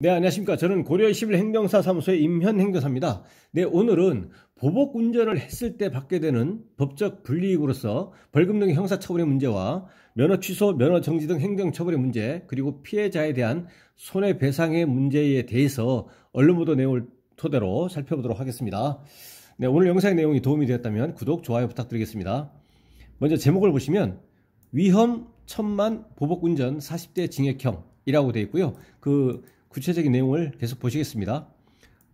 네, 안녕하십니까. 저는 고려21행정사사무소의 임현행정사입니다. 네, 오늘은 보복운전을 했을 때 받게 되는 법적 불이익으로서 벌금 등의 형사처벌의 문제와 면허 취소, 면허 정지 등 행정처벌의 문제, 그리고 피해자에 대한 손해배상의 문제에 대해서 언론보도 내용을 토대로 살펴보도록 하겠습니다. 네, 오늘 영상의 내용이 도움이 되었다면 구독, 좋아요 부탁드리겠습니다. 먼저 제목을 보시면 위험 천만 보복운전 40대 징역형이라고 되어 있고요. 그 구체적인 내용을 계속 보시겠습니다.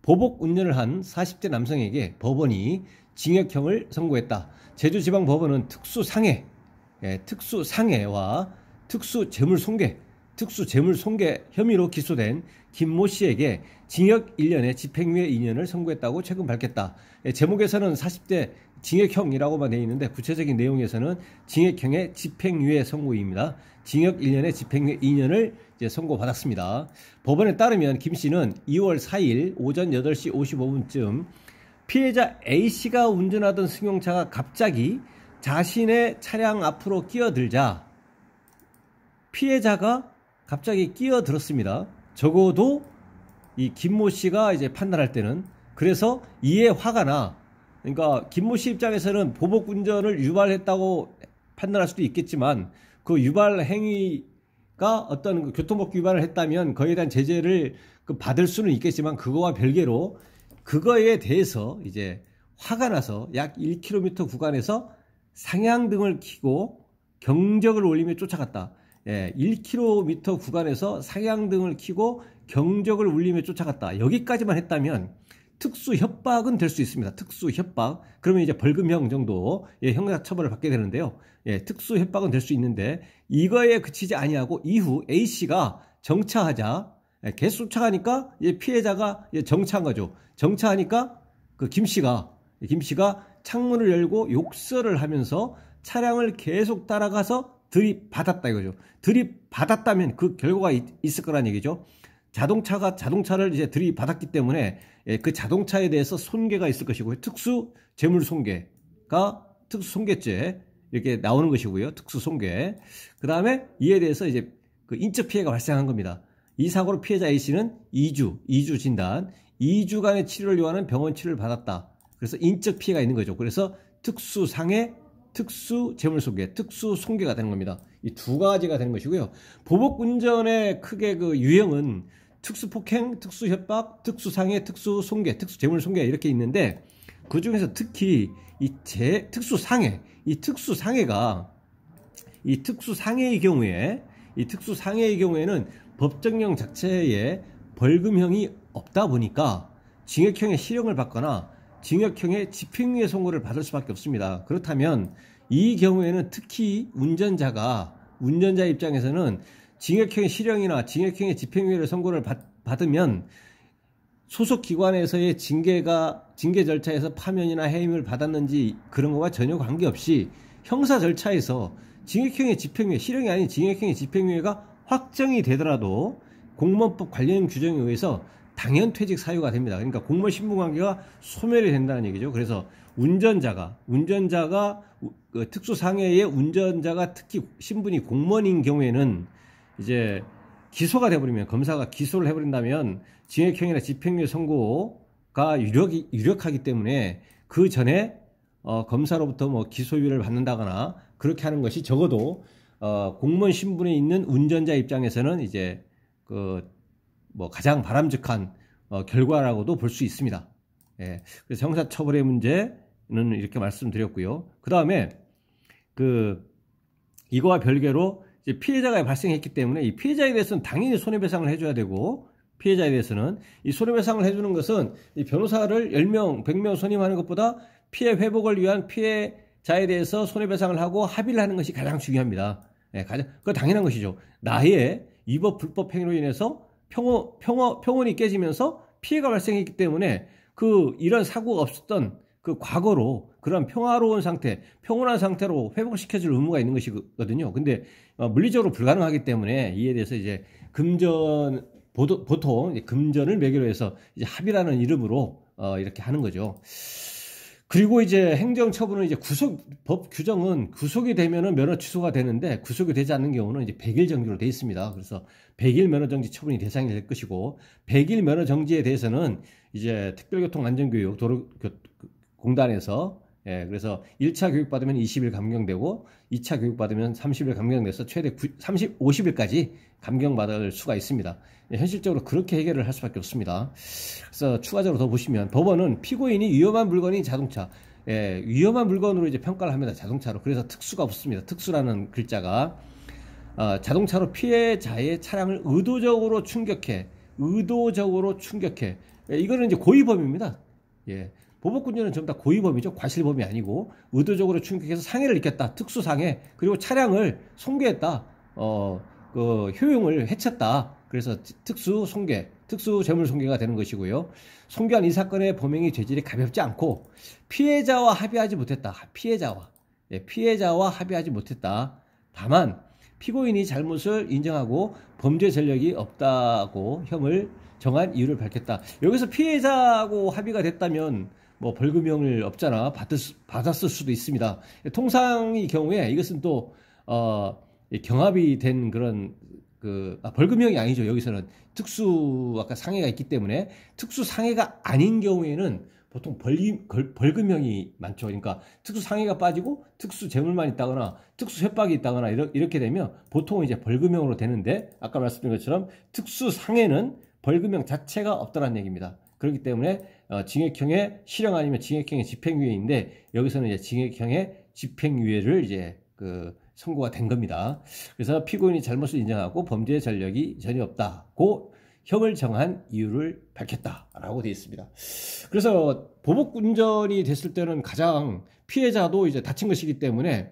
보복운전을 한 40대 남성에게 법원이 징역형을 선고했다. 제주지방법원은 특수상해와 특수재물손괴 혐의로 기소된 김모 씨에게 징역 1년에 집행유예 2년을 선고했다고 최근 밝혔다. 제목에서는 40대 징역형이라고만 되어 있는데 구체적인 내용에서는 징역형의 집행유예 선고입니다. 징역 1년에 집행유예 2년을 선고받았습니다. 법원에 따르면 김 씨는 2월 4일 오전 8시 55분쯤 피해자 A씨가 운전하던 승용차가 갑자기 자신의 차량 앞으로 끼어들자 피해자가 갑자기 끼어들었습니다. 적어도 이 김모 씨가 이제 판단할 때는 그래서 이에 화가 나. 그러니까 김모 씨 입장에서는 보복운전을 유발했다고 판단할 수도 있겠지만 그 유발 행위가 어떤 그 교통법규 위반을 했다면 그에 대한 제재를 받을 수는 있겠지만 그거와 별개로 그거에 대해서 이제 화가 나서 약 1km 구간에서 상향등을 켜고 경적을 울리며 쫓아갔다. 1km 구간에서 상향등을 켜고 경적을 울리며 쫓아갔다. 여기까지만 했다면 특수협박은 될 수 있습니다. 특수협박. 그러면 이제 벌금형 정도의 형사처벌을 받게 되는데요. 특수협박은 될 수 있는데 이거에 그치지 아니하고 이후 A씨가 정차하자 계속 쫓아가니까 이제 피해자가 이제 정차한 거죠. 정차하니까 그 김씨가 창문을 열고 욕설을 하면서 차량을 계속 따라가서 들이받았다 이거죠. 들이받았다면 그 결과가 있을 거란 얘기죠. 자동차가 자동차를 이제 들이받았기 때문에 그 자동차에 대해서 손괴가 있을 것이고요. 특수손괴죄 이렇게 나오는 것이고요. 특수손괴. 그 다음에 이에 대해서 이제 그 인적 피해가 발생한 겁니다. 이 사고로 피해자 A씨는 2주 진단, 2주간의 치료를 요하는 병원 치료를 받았다. 그래서 인적 피해가 있는 거죠. 그래서 특수상해, 특수재물손괴, 특수손괴가 되는 겁니다. 이 두 가지가 되는 것이고요. 보복운전의 크게 그 유형은 특수폭행, 특수협박, 특수상해, 특수손괴, 특수재물손괴 이렇게 있는데 그 중에서 특히 이 특수상해의 경우에는 법정형 자체에 벌금형이 없다 보니까 징역형의 실형을 받거나 징역형의 집행유예 선고를 받을 수밖에 없습니다. 그렇다면 이 경우에는 특히 운전자 입장에서는 징역형의 실형이나 징역형의 집행유예 선고를 받으면 소속 기관에서의 징계 절차에서 파면이나 해임을 받았는지 그런 거와 전혀 관계없이 형사 절차에서 징역형의 집행유예, 실형이 아닌 징역형의 집행유예가 확정이 되더라도 공무원법 관련 규정에 의해서 당연퇴직 사유가 됩니다. 그러니까 공무원 신분관계가 소멸이 된다는 얘기죠. 그래서 운전자가 그 특수상해의 운전자가 특히 신분이 공무원인 경우에는 이제 기소가 돼버리면 검사가 기소를 해버린다면 징역형이나 집행유예 선고가 유력하기 때문에 그 전에 검사로부터 뭐 기소유예를 받는다거나 그렇게 하는 것이 적어도 공무원 신분에 있는 운전자 입장에서는 이제 그 뭐 가장 바람직한 결과라고도 볼 수 있습니다. 그래서 형사처벌의 문제는 이렇게 말씀드렸고요. 그 다음에 이거와 별개로 이제 피해자가 발생했기 때문에 이 피해자에 대해서는 당연히 손해배상을 해줘야 되고 피해자에 대해서는 이 손해배상을 해주는 것은 이 변호사를 10명, 100명 선임하는 것보다 피해 회복을 위한 피해자에 대해서 손해배상을 하고 합의를 하는 것이 가장 중요합니다. 그거 당연한 것이죠. 나의 위법 불법 행위로 인해서 평온이 깨지면서 피해가 발생했기 때문에 이런 사고가 없었던 그 과거로 그런 평화로운 상태, 평온한 상태로 회복시켜줄 의무가 있는 것이거든요. 근데 물리적으로 불가능하기 때문에 이에 대해서 이제 보통 금전을 매개로 해서 이제 합의라는 이름으로 이렇게 하는 거죠. 그리고 이제 행정처분은 이제 법 규정은 구속이 되면은 면허 취소가 되는데 구속이 되지 않는 경우는 이제 100일 정지로 되어 있습니다. 그래서 100일 면허 정지 처분이 대상이 될 것이고 100일 면허 정지에 대해서는 이제 특별교통안전교육 도로공단에서 그래서 1차 교육 받으면 20일 감경되고 2차 교육 받으면 30일 감경돼서 최대 50일까지 감경받을 수가 있습니다. 현실적으로 그렇게 해결을 할 수밖에 없습니다. 그래서 추가적으로 더 보시면 법원은 피고인이 위험한 물건이 자동차, 위험한 물건으로 이제 평가를 합니다. 자동차로. 그래서 특수가 없습니다. 특수라는 글자가 자동차로 피해자의 차량을 의도적으로 충격해, 이거는 이제 고의범입니다. 보복운전은 전부 다 고의범이죠. 과실범이 아니고 의도적으로 충격해서 상해를 입혔다. 특수상해. 그리고 차량을 손괴했다. 효용을 해쳤다. 그래서 특수 손괴, 특수 재물 손괴가 되는 것이고요. 손괴한 이 사건의 범행이 죄질이 가볍지 않고 피해자와 합의하지 못했다. 피해자와 합의하지 못했다. 다만 피고인이 잘못을 인정하고 범죄 전력이 없다고 형을 정한 이유를 밝혔다. 여기서 피해자하고 합의가 됐다면 뭐 벌금형을 없잖아 받았을 수도 있습니다. 통상의 경우에 이것은 또 경합이 된 그런 벌금형이 아니죠. 여기서는 아까 상해가 있기 때문에 특수 상해가 아닌 경우에는 보통 벌금형이 많죠. 그러니까 특수 상해가 빠지고 특수 재물만 있다거나 특수 협박이 있다거나 이렇게 되면 보통은 이제 벌금형으로 되는데 아까 말씀드린 것처럼 특수 상해는 벌금형 자체가 없다는 얘기입니다. 그렇기 때문에 징역형의 실형 아니면 징역형의 집행유예인데 여기서는 이제 징역형의 집행유예를 이제 선고가 된 겁니다. 그래서 피고인이 잘못을 인정하고 범죄 전력이 전혀 없다고 형을 정한 이유를 밝혔다라고 되어 있습니다. 그래서 보복운전이 됐을 때는 가장 피해자도 이제 다친 것이기 때문에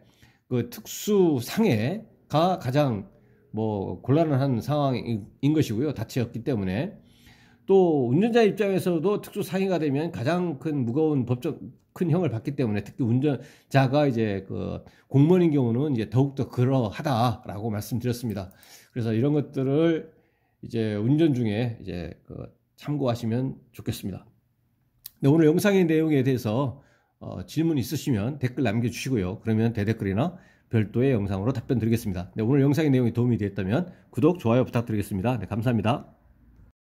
그 특수 상해가 가장 곤란한 상황인 것이고요. 다치었기 때문에 또 운전자 입장에서도 특수 상해가 되면 가장 무거운 법적 큰 형을 받기 때문에 특히 운전자가 이제 공무원인 경우는 이제 더욱더 그러하다라고 말씀드렸습니다. 그래서 이런 것들을 이제 운전 중에 이제 참고하시면 좋겠습니다. 네, 오늘 영상의 내용에 대해서 질문 있으시면 댓글 남겨주시고요. 그러면 대댓글이나 별도의 영상으로 답변 드리겠습니다. 네, 오늘 영상의 내용이 도움이 되었다면 구독, 좋아요 부탁드리겠습니다. 네, 감사합니다.